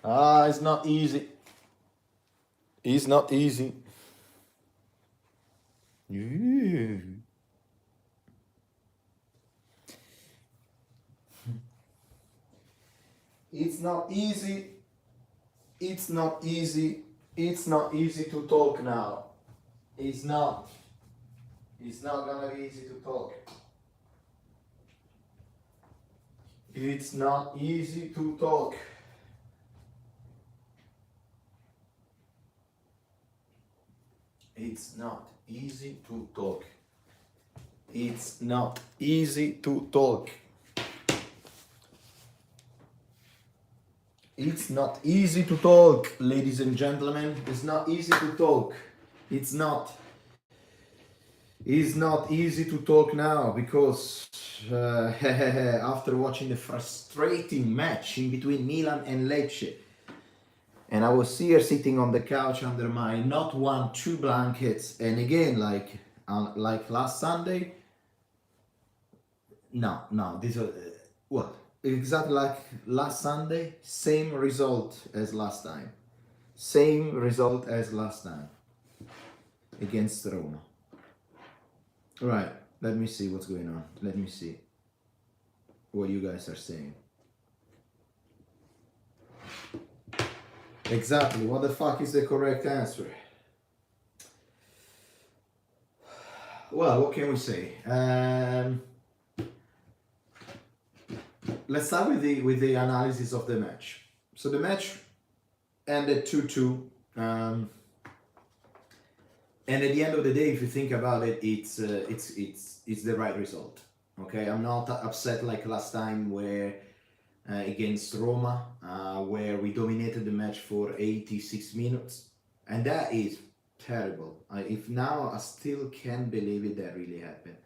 It's not easy. It's not easy. Yeah. It's not easy. It's not easy. It's not easy to talk now. It's not. It's not gonna be easy to talk. It's not easy to talk. It's not easy to talk. It's not easy to talk. It's not easy to talk, ladies and gentlemen. It's not easy to talk. It's not. It's not easy to talk now because after watching the frustrating match in between Milan and Lecce, and I was here sitting on the couch under my not one, two blankets, and again, like last Sunday, no, this was what exactly like last Sunday, same result as last time, same result as last time against Roma. Right, let me see what's going on. Let me see what you guys are saying. Exactly, what the fuck is the correct answer? Well, what can we say? Let's start with the analysis of the match. So the match ended 2-2. And at the end of the day, if you think about it, it's the right result. Okay, I'm not upset like last time where against Roma, where we dominated the match for 86 minutes, and that is terrible. If now I still can't believe it, that really happened.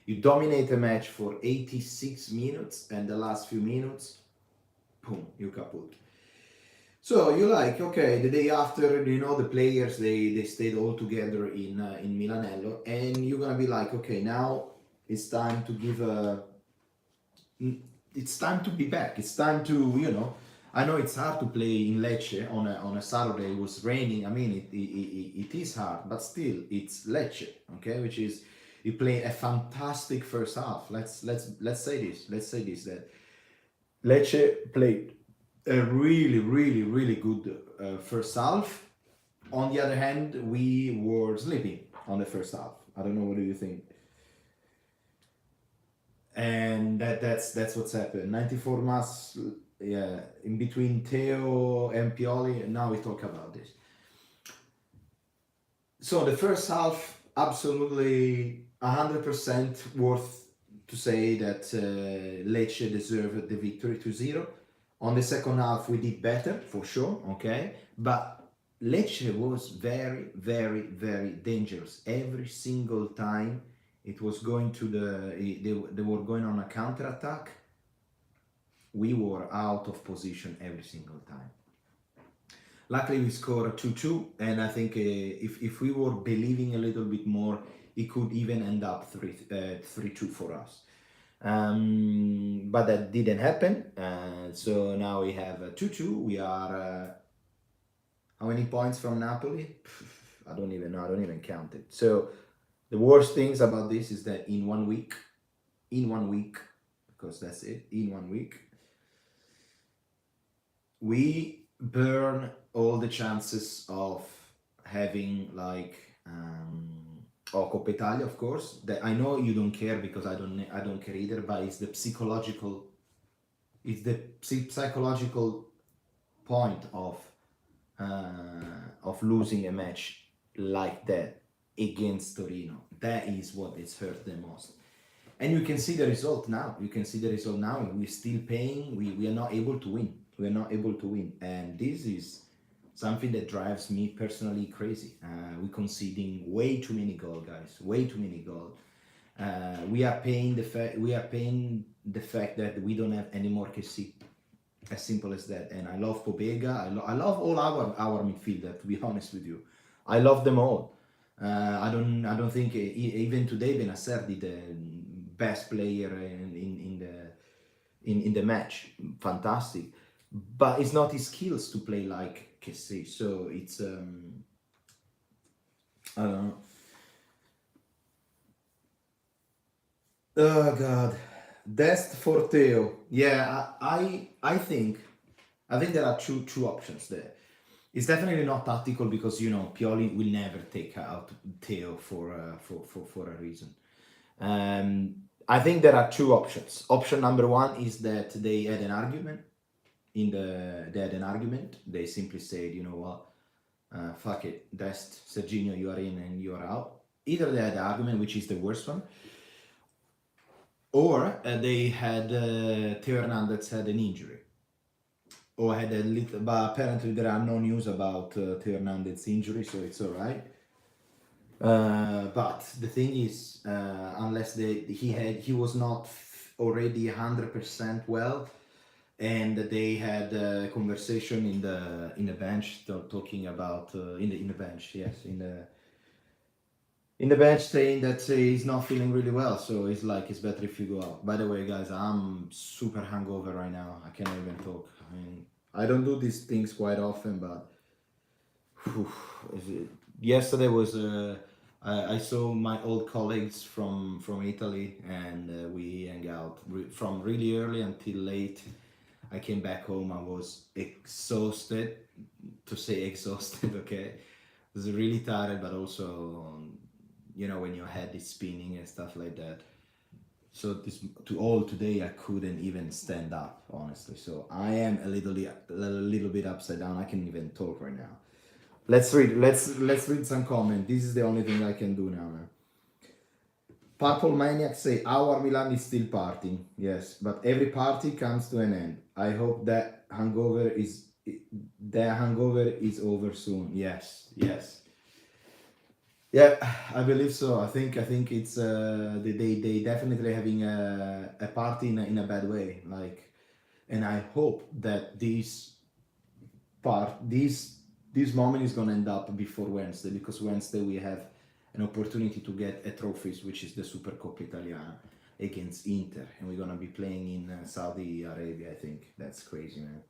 You dominate a match for 86 minutes, and the last few minutes, boom, you kaput. So you're like, okay, the day after, the players, they stayed all together in Milanello, and you're gonna be like, okay, now it's time to give it's time to be back. It's time to, I know it's hard to play in Lecce on a Saturday. It was raining. I mean, it is hard, but still, it's Lecce, okay, which is you play a fantastic first half. Let's say this. Let's say this that Lecce played a really, really, really good first half. On the other hand, we were sleeping on the first half. I don't know, what do you think? And that's what's happened. 94 mass, yeah, in between Theo and Pioli, and now we talk about this. So the first half, absolutely 100% worth to say that Lecce deserved the victory 2-0. On the second half, we did better, for sure, okay? But Lecce was very, very, very dangerous. Every single time it was going to they were going on a counter-attack, we were out of position every single time. Luckily, we scored 2-2, and I think if we were believing a little bit more, it could even end up 3-2 for us. But that didn't happen. So now we have 2-2. We are how many points from Napoli? I don't even know. I don't even count it. So the worst things about this is that in 1 week, because that's it, in 1 week, we burn all the chances of having Coppa Italia, of course. That I know you don't care because I don't care either. But it's the psychological point of losing a match like that against Torino. That is what it's hurt the most. And you can see the result now. We're still paying. We are not able to win. And this is something that drives me personally crazy. We're conceding way too many goals, guys. Way too many goals. We are paying the fact that we don't have any more KC. As simple as that. And I love Pobega. I love all our midfielder. To be honest with you, I love them all. I don't think even today Benacer did the best player in the match. Fantastic. but it's not his skills to play like Kessie. So it's I don't know. Oh God, Dest for Theo. Yeah, I think there are two options there. It's definitely not tactical because Pioli will never take out Theo for a reason. I think there are two options. Option number one is that they had an argument. They had an argument. They simply said, you know what, fuck it, Dest, Serginho, you are in and you are out. Either they had an argument, which is the worst one, or they had Theo Hernandez had an injury, or had a little. But apparently there are no news about Theo Hernandez's injury, so it's all right. But the thing is, unless he was not already 100% well, and they had a conversation in the bench talking about in the bench, yes, in the bench saying that he's not feeling really well, so it's like it's better if you go out. By the way, guys, I'm super hungover right now. I cannot even talk. I mean, I don't do these things quite often, but whew, yesterday was I saw my old colleagues from Italy, and we hang out from really early until late. I came back home. I was exhausted, to say exhausted. Okay, I was really tired, but also when your head is spinning and stuff like that. So today I couldn't even stand up, honestly. So I am a little bit upside down. I can't even talk right now. Let's read some comment. This is the only thing I can do now, man. Purple Maniac say our Milan is still partying. Yes, but every party comes to an end. I hope that hangover is over soon. Yes, yes. Yeah, I believe so. I think it's they definitely having a party in a bad way. Like, and I hope that part this this moment is gonna end up before Wednesday, because Wednesday we have an opportunity to get a trophies, which is the Supercoppa Italiana against Inter, and we're gonna be playing in Saudi Arabia. I think that's crazy, man.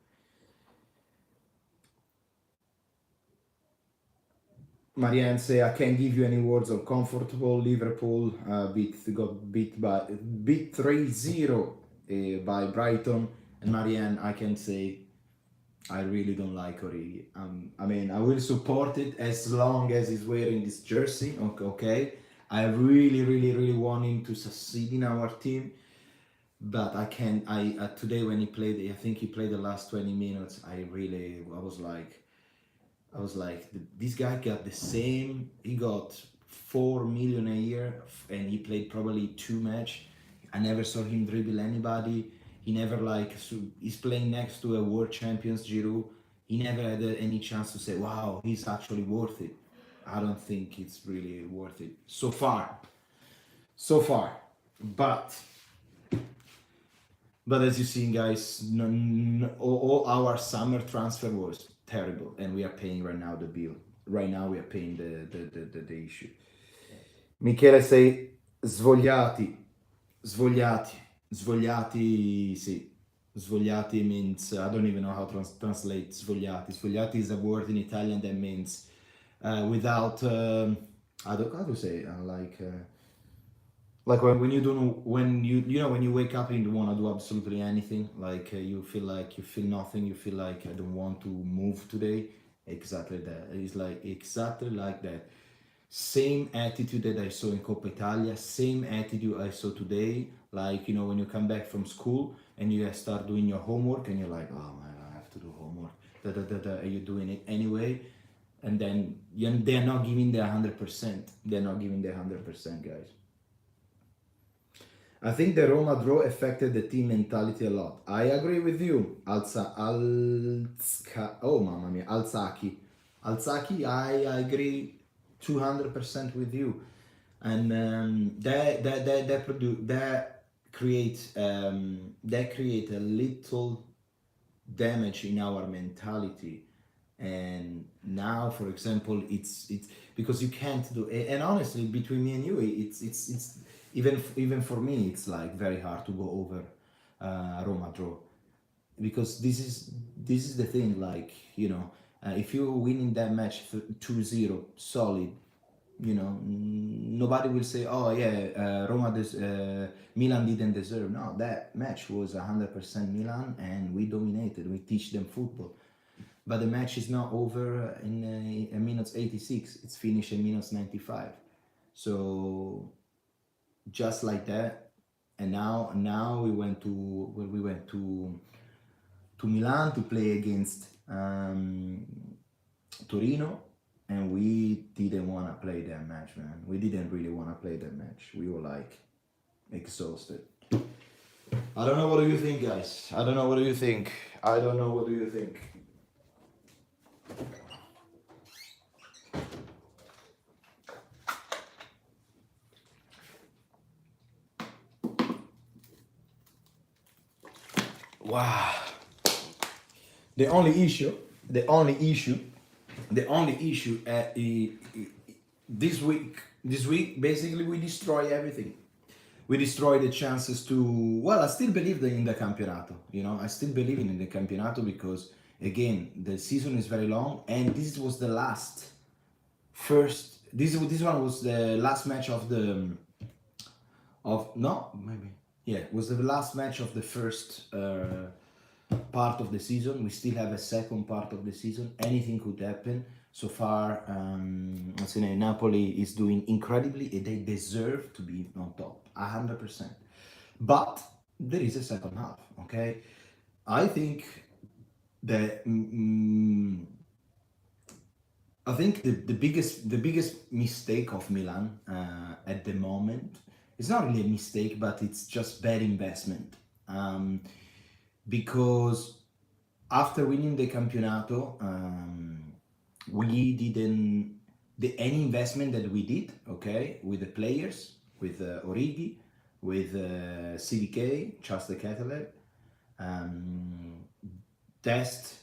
Marianne say I can't give you any words of comfortable. Liverpool got beat 3-0 by Brighton, and Marianne, I can say I really don't like Origi. I mean, I will support it as long as he's wearing this jersey. Okay, okay. I really, really, really want him to succeed in our team, but I can. I today when he played, I think he played the last 20 minutes. I was like, this guy got the same. He got 4 million a year, and he played probably 2 match. I never saw him dribble anybody. He never he's playing next to a world champions Giroud. He never had any chance to say, "Wow, he's actually worth it." I don't think it's really worth it so far. So far, but as you see, guys, all our summer transfer was terrible, and we are paying right now the bill. Right now, we are paying the issue. Michele say svogliati, svogliati, svogliati. Sì, svogliati means I don't even know how to translate svogliati. Svogliati is a word in Italian that means without. I don't how to say like when you don't when you wake up and you don't want to do absolutely anything, like you feel like you feel nothing, you feel like I don't want to move today. Exactly that. It's like exactly like that. Same attitude that I saw in Coppa Italia, same attitude I saw today. Like, when you come back from school and you start doing your homework and you're like, oh man, I have to do homework. Are you doing it anyway? And then they're not giving their 100%. They're not giving their 100%, guys. I think the Roma draw affected the team mentality a lot. I agree with you. Oh, mamma mia, Alzaki. Alzaki, I agree 200% with you. And that create a little damage in our mentality. And now, for example, it's because you can't do, and honestly, between me and you, it's even for me, it's like very hard to go over Roma draw. because this is the thing, like, if you're winning that match 2-0 solid, nobody will say, oh yeah, Milan didn't deserve. No, that match was 100% Milan, and we dominated, we teach them football. But the match is not over in minutes 86, it's finished in minutes 95. So just like that. And now we went to Milan to play against Torino, and we didn't want to play that match, man. We didn't really want to play that match. We were like exhausted. I don't know, what do you think, guys? I don't know, what do you think? I don't know, what do you think? Wow. The only issue, the only issue, the only issue this week, basically we destroy everything. We destroy the chances to. Well, I still believe in the campionato. I still believe in the campionato because again the season is very long, and this was the last first. This one was the last match of the of no maybe yeah, it was the last match of the first part of the season. We still have a second part of the season. Anything could happen. So far, Napoli is doing incredibly. They deserve to be on top, 100%. But there is a second half. Okay, I think that the biggest mistake of Milan at the moment, it's not really a mistake, but it's just bad investment. Because after winning the campionato, we didn't any investment that we did, okay, with the players, with Origi, with CDK, Charles de Ketelaere, Dest,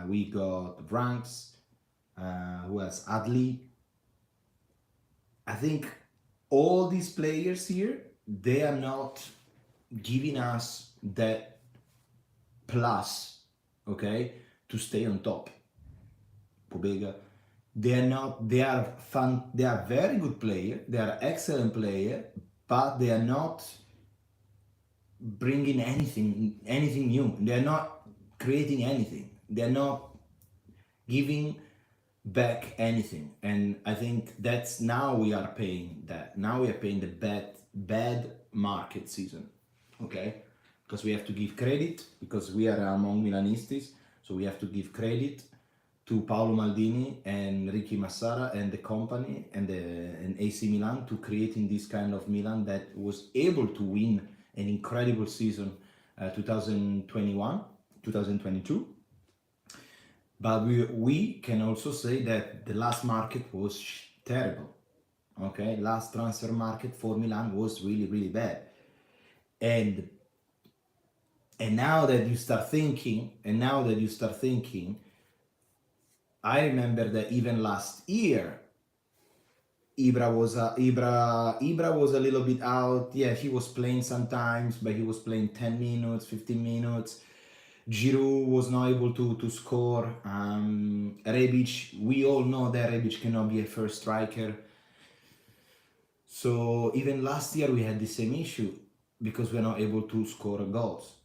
we got Branks, who else? Adli. I think all these players here, they are not giving us that plus, okay, to stay on top. Pobega, they are fun, they are very good player, they are excellent player, but they are not bringing anything new. They are not creating anything. They are not giving back anything. And I think that's now we are paying that. Now we are paying the bad market season, okay? Because we have to give credit, because we are among Milanistas, so we have to give credit to Paolo Maldini and Ricky Massara and the company and AC Milan to creating this kind of Milan that was able to win an incredible season 2021, 2022. But we can also say that the last market was terrible. Okay, last transfer market for Milan was really, really bad. And now that you start thinking, I remember that even last year, Ibra was a little bit out. Yeah, he was playing sometimes, but he was playing 10 minutes, 15 minutes. Giroud was not able to score. Rebic, we all know that Rebic cannot be a first striker. So even last year we had the same issue because we're not able to score goals.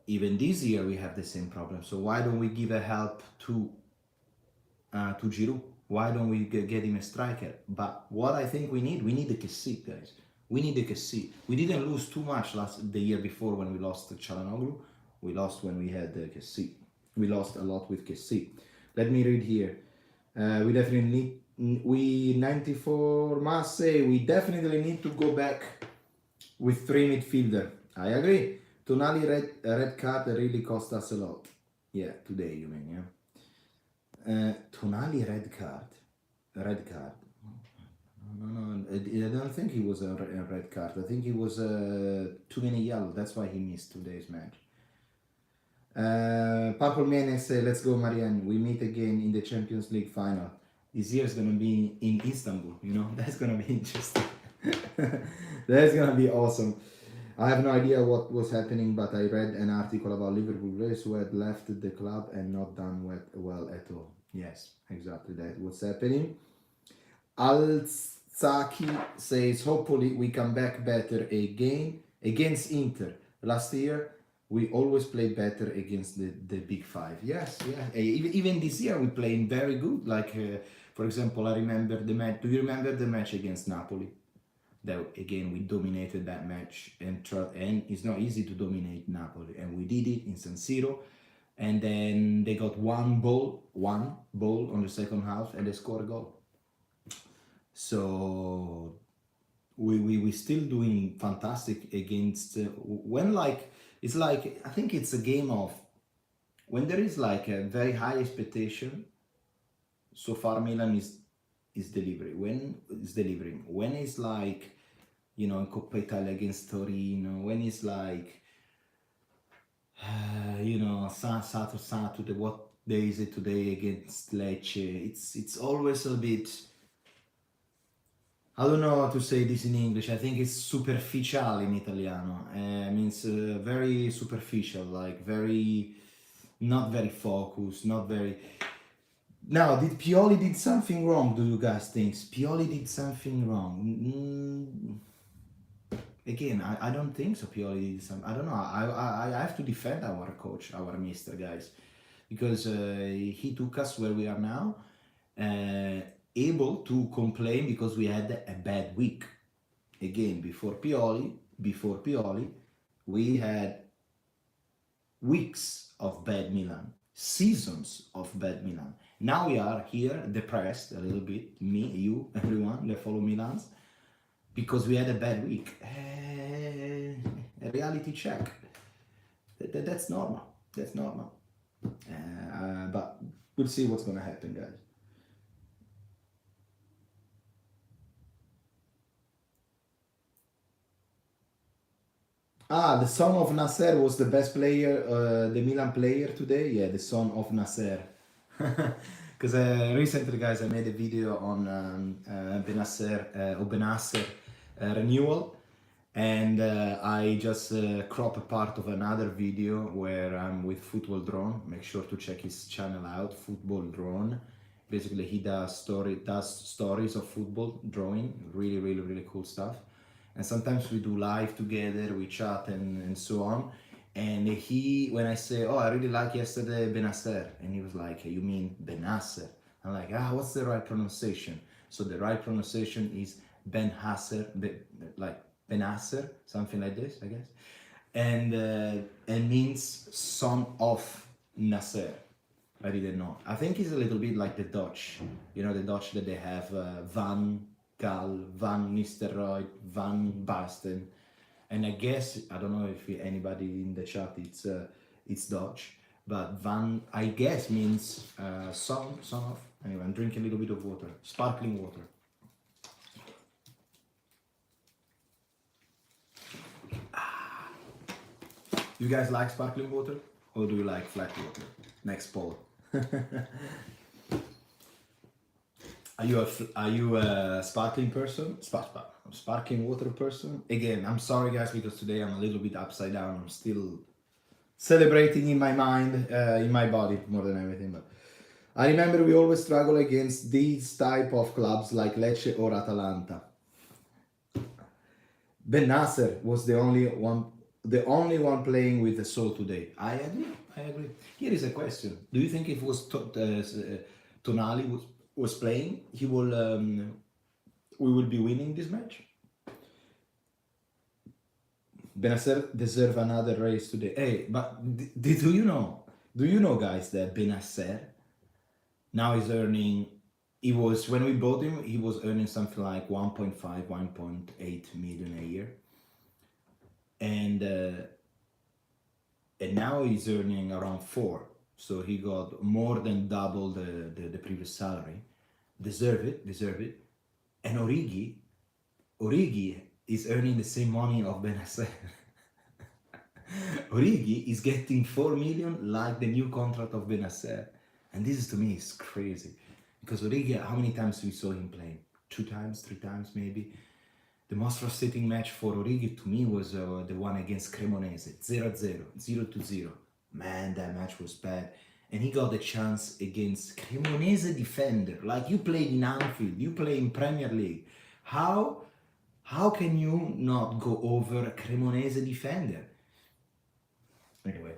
Even this year we have the same problem. So why don't we give a help to Giroud? Why don't we get him a striker? But what I think we need the Kessie, guys. We need the Kessie. We didn't lose too much the year before when we lost Çalhanoğlu. We lost when we had Kessie. We lost a lot with Kessie. Let me read here. We definitely need, 94 Masse, we definitely need to go back with 3 midfielder. I agree. Tonali red card really cost us a lot. Yeah, today you mean, yeah. Tonali red card. No, I don't think he was a red card. I think he was too many yellow. That's why he missed today's match. Purple Menes, let's go, Marianne. We meet again in the Champions League final. This year is gonna be in Istanbul. That's gonna be interesting. That's gonna be awesome. I have no idea what was happening, but I read an article about Liverpool players who had left the club and not done well at all. Yes, exactly that what's happening. Alzaki says, hopefully we come back better again against Inter. Last year, we always play better against the big five. Yes, yeah. Even this year, we playing very good. Like, for example, I remember the match. Do you remember the match against Napoli? That again, we dominated that match, and it's not easy to dominate Napoli, and we did it in San Siro. And then they got one ball on the second half, and they scored a goal. So we still doing fantastic against when like it's like I think it's a game of when there is like a very high expectation. So far, Milan is delivering. When it's like in Coppa Italia against Torino, when it's like Saturday, what day is it today against Lecce? It's always a bit. I don't know how to say this in English. I think it's superficial in Italiano. Means very superficial, like very, not very focused, not very. Now, did Pioli did something wrong? Do you guys think Pioli did something wrong? Again, I don't think so. Pioli did something. I don't know. I have to defend our coach, our mister, guys, because he took us where we are now. Able to complain because we had a bad week. Again, before Pioli, we had weeks of bad Milan, seasons of bad Milan. Now we are here depressed a little bit, me, you, everyone that follow Milans, because we had a bad week. A reality check. That's normal. That's normal. But we'll see what's gonna happen, guys. The son of Nasser was the best player, the Milan player today. Yeah, the son of Nasser. Because recently, guys, I made a video on Benasser renewal, and I just crop a part of another video where I'm with Football Drone. Make sure to check his channel out, Football Drone. Basically, he does stories of football, drawing, really, really, really cool stuff. And sometimes we do live together, we chat and so on. And when I say, oh, I really like yesterday Benasser, and he was like, you mean Benasser? I'm like, what's the right pronunciation? So the right pronunciation is like Benasser, something like this, I guess. And means son of Nasser. I didn't know. I think it's a little bit like the Dutch. The Dutch that they have Van Gaal, Van Nistelrooy, Van Basten, and I guess I don't know if anybody in the chat it's Dutch, but Van I guess means son of. Anyway, I'm drinking a little bit of water, sparkling water. You guys like sparkling water, or do you like flat water? Next poll. Are you a sparkling person? Sparkling water person? Again, I'm sorry guys because today I'm a little bit upside down. I'm still celebrating in my mind, in my body more than everything. But I remember we always struggle against these type of clubs like Lecce or Atalanta. Ben Nasser was the only one playing with the soul today. I agree. Here is a question. Do you think if it was Tonali was playing, we will be winning this match? Benasser deserve another race today. Hey, but do you know, guys, that Benasser now is earning? When we bought him, he was earning something like 1.5, 1.8 million a year, and now he's earning around 4. So he got more than double the previous salary. Deserve it. And Origi is earning the same money of Benasser. Origi is getting 4 million like the new contract of Benasser. And this is, to me, is crazy. Because Origi, how many times we saw him playing? 2 times, 3 times maybe. The most frustrating match for Origi to me was the one against Cremonese, 0-0, 0-0. Man, that match was bad. And he got the chance against Cremonese defender. Like, you played in Anfield, you play in Premier League. How can you not go over Cremonese defender? Anyway,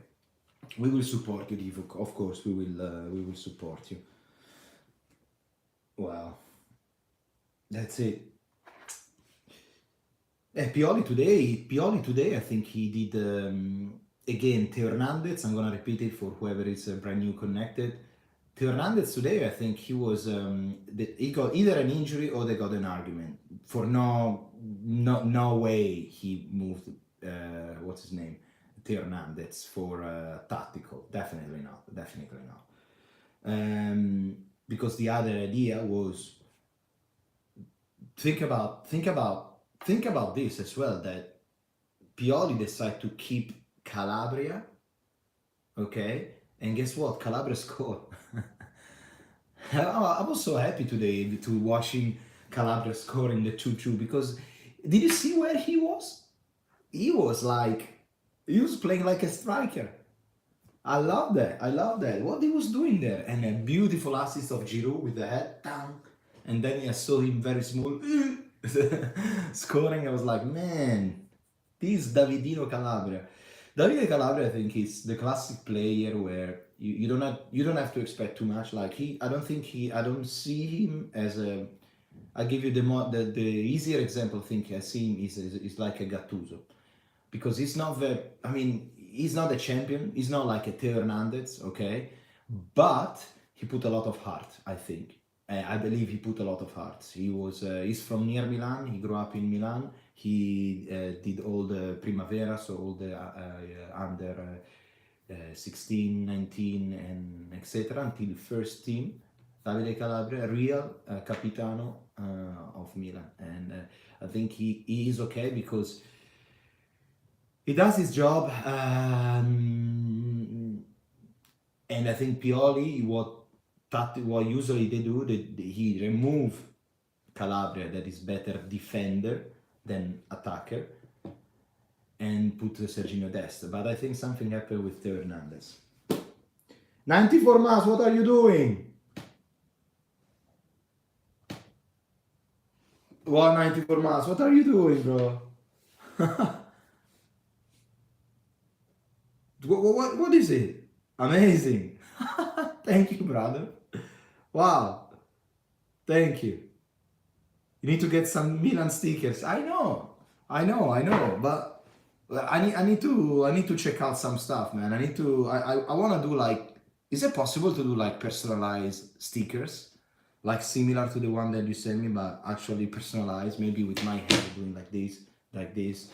we will support you, Divo. Of course, we will support you. Wow, that's it. Pioli today, I think he did again. Theo Hernandez. I'm gonna repeat it for whoever is brand new connected. Theo Hernandez today, I think he was he got either an injury or they got an argument. For no way he moved. What's his name? Theo Hernandez for tactical. Definitely not. Definitely not. Because the other idea was think about this as well, that Pioli decided to keep Calabria, okay, and guess what? Calabria scored. I was so happy today to watching Calabria scoring the 2-2 because did you see where he was? He was playing like a striker. I love that. What he was doing there, and a beautiful assist of Giroud with the head down, and then I saw him very small scoring. I was like, man, this Davidino Calabria. Davide Calabria, I think, is the classic player where you don't have to expect too much. Like I don't see him as a. I give you the easier example. I think I see him is like a Gattuso, because he's not the. I mean, he's not a champion. He's not like a Theo Hernandez, okay, but he put a lot of heart. I think. I believe he put a lot of heart. He's from near Milan. He grew up in Milan. He did all the Primavera, so all the under 16, 19, and etc. until first team. Davide Calabria, real capitano of Milan, and I think he is okay because he does his job, and I think Pioli, what usually they do, he remove Calabria, that is better defender than attacker, and put Serginho Dest. But I think something happened with Theo Hernandez. 94 Mas, what are you doing? What 94 Mas, what are you doing, bro? What is it? Amazing. Thank you, brother. Wow. Thank you. You need to get some Milan stickers. I know, but I need to check out some stuff, man. I want to do like, is it possible to do like personalized stickers, like similar to the one that you sent me, but actually personalized, maybe with my hair doing like this,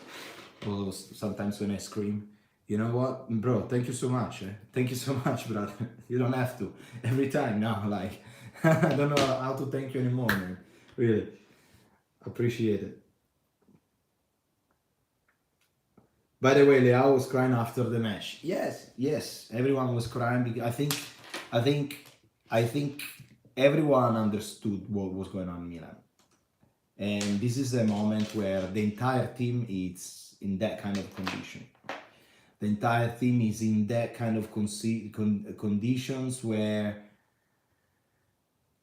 or sometimes when I scream. You know what, bro? Thank you so much. Thank you so much, brother. You don't have to every time now. Like, I don't know how to thank you anymore, man. Really appreciate it. By the way, Leao was crying after the match. Yes, everyone was crying because I think everyone understood what was going on in Milan, and this is a moment where the entire team is in that kind of condition. The entire team is in that kind of conditions where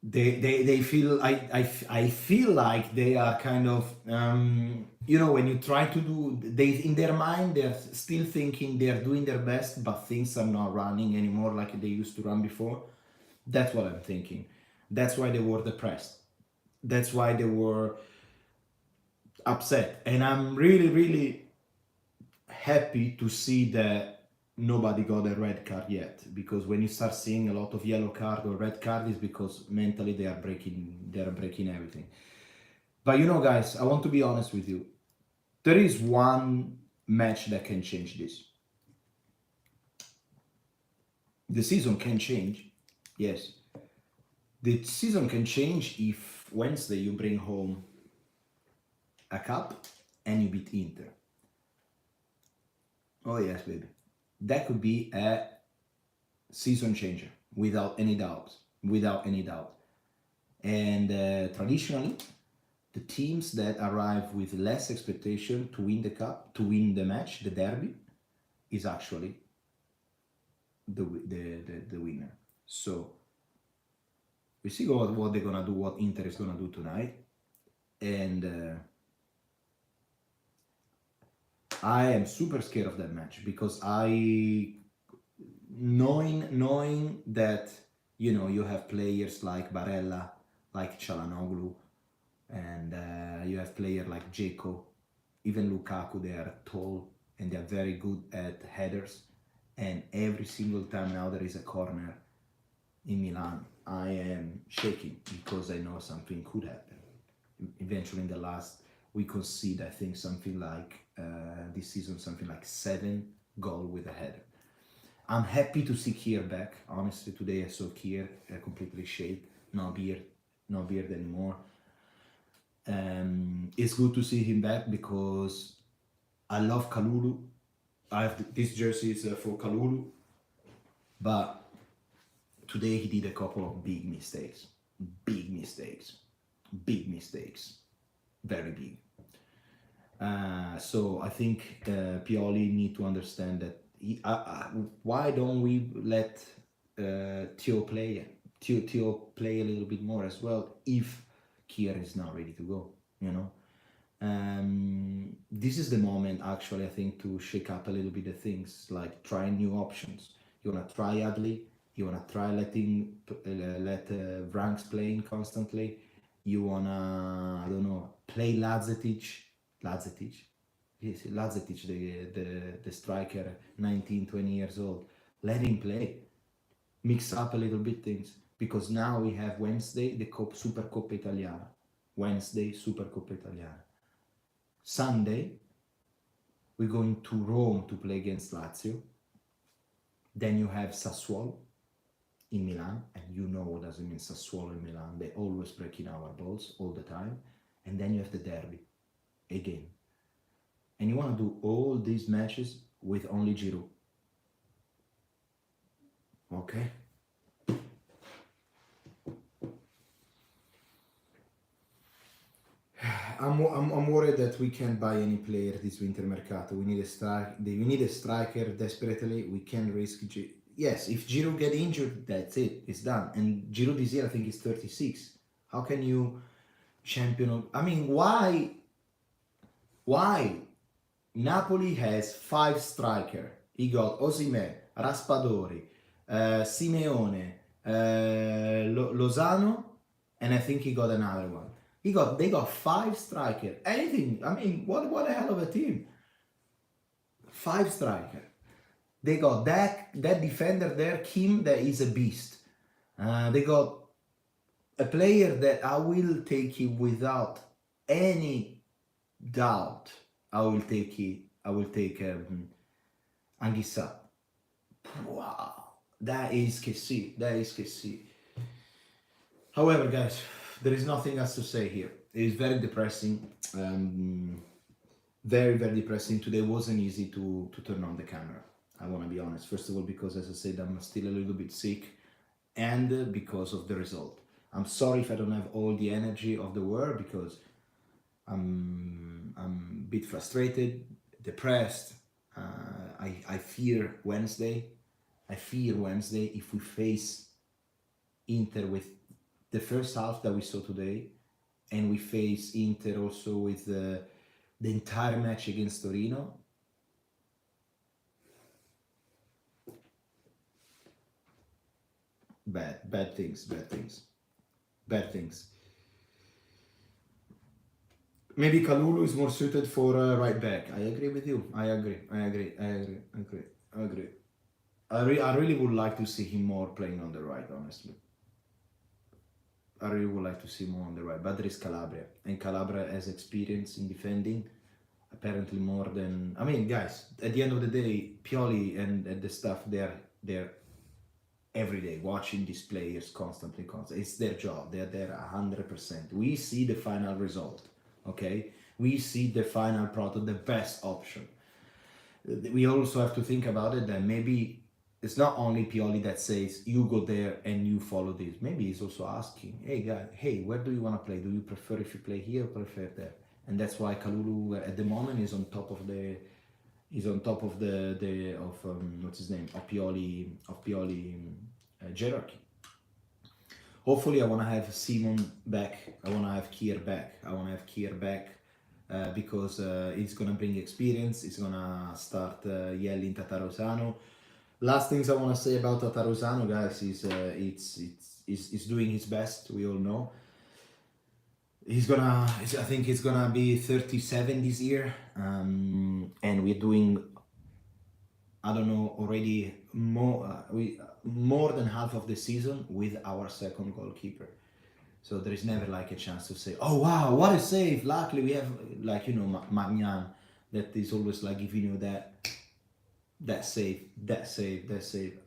they feel I feel like they are kind of when you try to do, they in their mind they're still thinking they're doing their best, but things are not running anymore like they used to run before. That's what I'm thinking. That's why they were depressed. That's why they were upset, and I'm really happy to see that nobody got a red card yet, because when you start seeing a lot of yellow card or red card is because mentally they are breaking everything. But guys, I want to be honest with you. There is one match that can change this. The season can change. Yes. The season can change if Wednesday you bring home a cup and you beat Inter. Oh yes, baby. That could be a season changer, without any doubt. And traditionally, the teams that arrive with less expectation to win the cup, to win the match, the derby, is actually the winner. So we see what they're gonna do, what Inter is gonna do tonight, and I am super scared of that match because knowing that you have players like Barella, like Çalhanoğlu, and you have players like Dzeko, even Lukaku. They are tall and they are very good at headers. And every single time now there is a corner in Milan, I am shaking because I know something could happen. Eventually, in the last, we concede, I think, something like this season, something like 7 goals with a header. I'm happy to see Kier back. Honestly, today I saw Kier completely shaved, no beard anymore. It's good to see him back because I love Kalulu. I have this jersey is for Kalulu, but today he did a couple of big mistakes, very big. So I think Pioli need to understand that. Why don't we let Theo play a little bit more as well if Kier is not ready to go, this is the moment actually I think to shake up a little bit the things, like try new options. You want to try Adli, you want to try let Ranks playing constantly, you want to, I don't know, play Lazetic, yes, Lazetic, the striker, 19-20 years old, let him play, mix up a little bit things, because now we have Wednesday the Supercoppa Italiana, Sunday we're going to Rome to play against Lazio. Then you have Sassuolo in Milan, and you know what does it mean, Sassuolo in Milan, they always break in our balls all the time. And then you have the derby again, and you want to do all these matches with only Giroud. Okay, I'm worried that we can't buy any player this winter mercato. We need a striker desperately. We can't risk. Yes, if Giroud get injured, that's it. It's done. And Giroud this year, I think, is 36. How can you champion? I mean, why? Napoli has 5 striker. He got Osimhen, Raspadori, Simeone, Lozano, and I think he got another one. They got 5 striker. Anything. I mean, what a hell of a team. 5 striker. They got that defender there, Kim, that is a beast. They got a player that I will take him without any doubt. I will take Anguissa. Wow, that is Kessie. However, guys, there is nothing else to say here. It is very depressing. Very, very depressing. Today wasn't easy to turn on the camera. I want to be honest. First of all, because as I said, I'm still a little bit sick, and because of the result. I'm sorry if I don't have all the energy of the world, because I'm a bit frustrated, depressed. I fear Wednesday. If we face Inter with the first half that we saw today, and we face Inter also with the entire match against Torino. Bad things. Maybe Kalulu is more suited for right back. I agree with you. I agree. I really would like to see him more playing on the right, honestly. I really would like to see more on the right. But there is Calabria. And Calabria has experience in defending, apparently more than... I mean, guys, at the end of the day, Pioli and the staff, they're every day watching these players constantly. It's their job. They're there 100%. We see the final result, okay? We see the final product, the best option. We also have to think about it that maybe it's not only Pioli that says you go there and you follow this. Maybe he's also asking, hey guy, hey, where do you want to play? Do you prefer if you play here or prefer there? And that's why Kalulu at the moment is on top of the what's his name, of Pioli hierarchy. Hopefully, I want to have Simon back. I want to have Kier back. Because it's gonna bring experience. It's gonna start yelling Tatarusano. Last things I want to say about Tatarusano, guys, is it's doing his best. We all know. I think he's gonna be 37 this year, and we're doing, I don't know, already more than half of the season with our second goalkeeper. So there is never like a chance to say, oh wow, what a save! Luckily we have, like, you know, Magnan, that is always like giving you that save.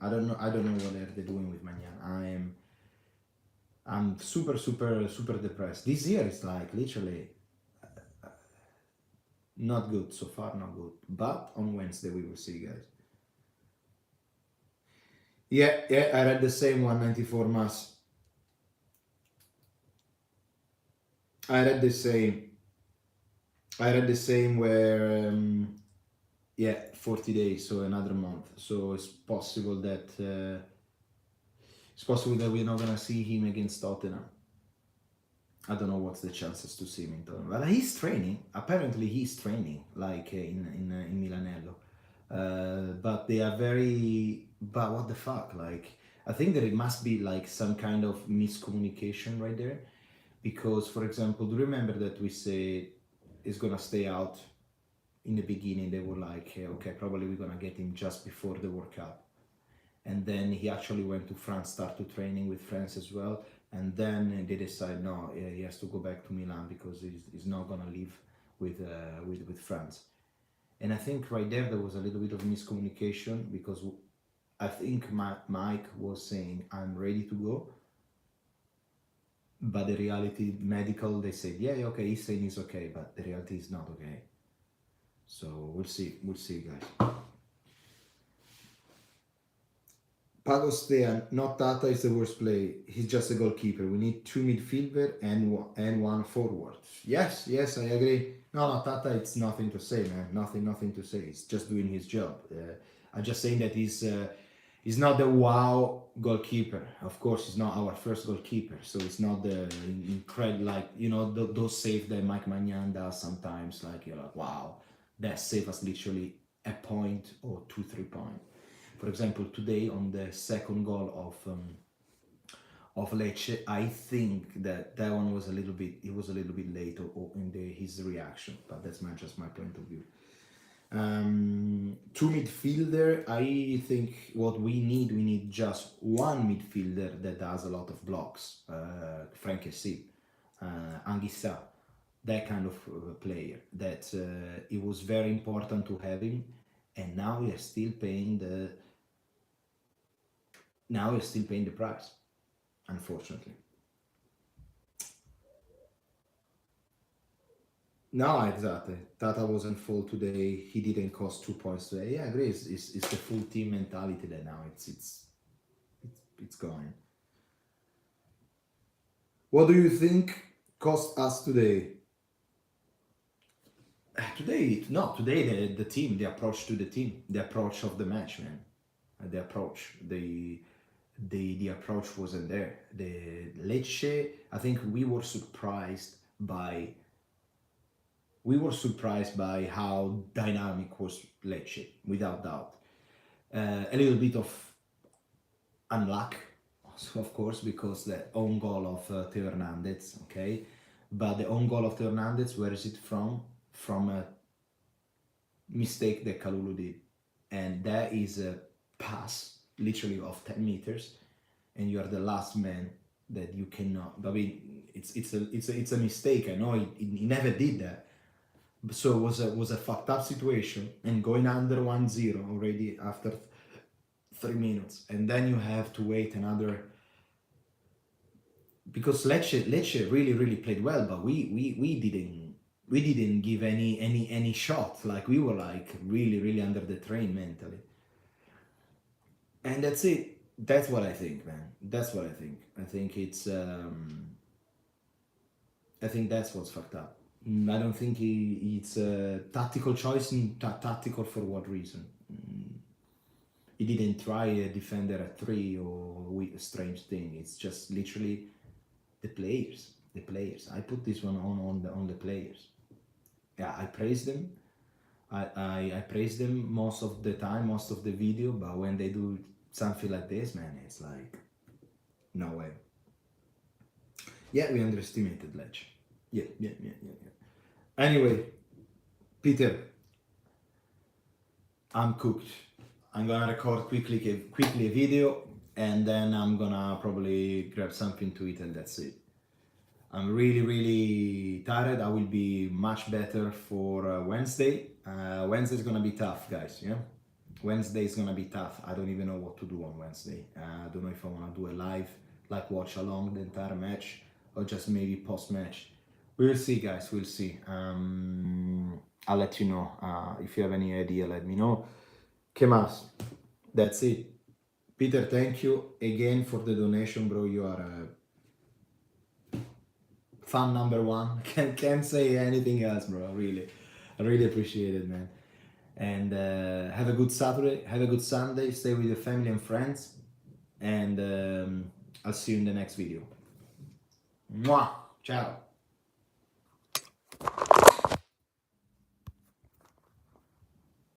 I don't know what they're doing with Magnan. I'm super depressed. This year is like literally not good so far, not good. But on Wednesday we will see, guys. Yeah, I read the same 194 mass. I read the same where 40 days, so another month. So it's possible that we're not gonna see him against Tottenham. I don't know what's the chances to see him in Tottenham. But he's training. Apparently he's training, like in Milanello. But they are very. But what the fuck? Like, I think that it must be like some kind of miscommunication right there. Because, for example, do you remember that we said he's gonna stay out in the beginning? They were like, okay, probably we're gonna get him just before the World Cup. And then he actually went to France, started training with France as well. And then they decide, no, he has to go back to Milan because he's not gonna leave with France. And I think right there was a little bit of miscommunication, because I think Mike was saying, I'm ready to go. But the reality, medical, they said, yeah, okay, he's saying he's okay, but the reality is not okay. So we'll see, guys. Pagostea, not Tata is the worst play. He's just a goalkeeper. We need 2 midfielder and 1 forward. Yes, I agree. No, Tata, it's nothing to say, man. Nothing to say. He's just doing his job. I'm just saying that he's not the wow goalkeeper. Of course, he's not our first goalkeeper, so it's not the incredible, like, you know, those saves that Mike Magnan does sometimes. Like, you're like, wow, that save us literally a point or 2-3 points. For example, today on the second goal of Lecce, I think that one was a little bit late in his reaction, but that's just my point of view. 2 midfielder, I think what we need just 1 midfielder that does a lot of blocks. Frank Kessie, Anguissa, that kind of player. That it was very important to have him, and now we are still paying the price, unfortunately. No, exactly. Tata wasn't full today. He didn't cost 2 points today. Yeah, I agree. It's the full team mentality that now it's going. What do you think cost us today? Today the team, the approach to the team, the approach of the match, man. The approach, the approach wasn't there. The Lecce, I think we were surprised by how dynamic was Lecce, without doubt. A little bit of unluck, also, of course, because the own goal of Theo Hernandez, okay? But the own goal of Theo Hernandez, where is it from? From a mistake that Kalulu did. And that is a pass, literally of 10 meters, and you are the last man that you cannot. I mean, it's a mistake. I know he never did that. So it was a fucked up situation, and going under 1-0 already after 3 minutes, and then you have to wait another, because Lecce really played well, but we didn't give any shot. Like, we were like really under the train mentally. And that's it. That's what I think, man. That's what I think. I think it's. I think that's what's fucked up. I don't think it's a tactical choice. And tactical for what reason? He didn't try a defender at 3 or a strange thing. It's just literally the players. The players. I put this one on the players. Yeah, I praise them. I praise them most of the time, most of the video, but when they do something like this, man, it's like, no way. Yeah, we underestimated Lecce. Yeah. Anyway, Peter, I'm cooked. I'm gonna record quickly a video, and then I'm gonna probably grab something to eat, and that's it. I'm really tired. I will be much better for Wednesday. Wednesday's gonna be tough, guys. Yeah, Wednesday is gonna be tough. I don't even know what to do on Wednesday. I don't know if I wanna do a live, like watch along the entire match, or just maybe post match. We'll see, guys. We'll see. I'll let you know. If you have any idea, let me know. Que más? That's it. Peter, thank you again for the donation, bro. You are fan number 1. Can't say anything else, bro. Really, I really appreciate it, man. And have a good Saturday. Have a good Sunday. Stay with your family and friends. And I'll see you in the next video. Mwah! Ciao.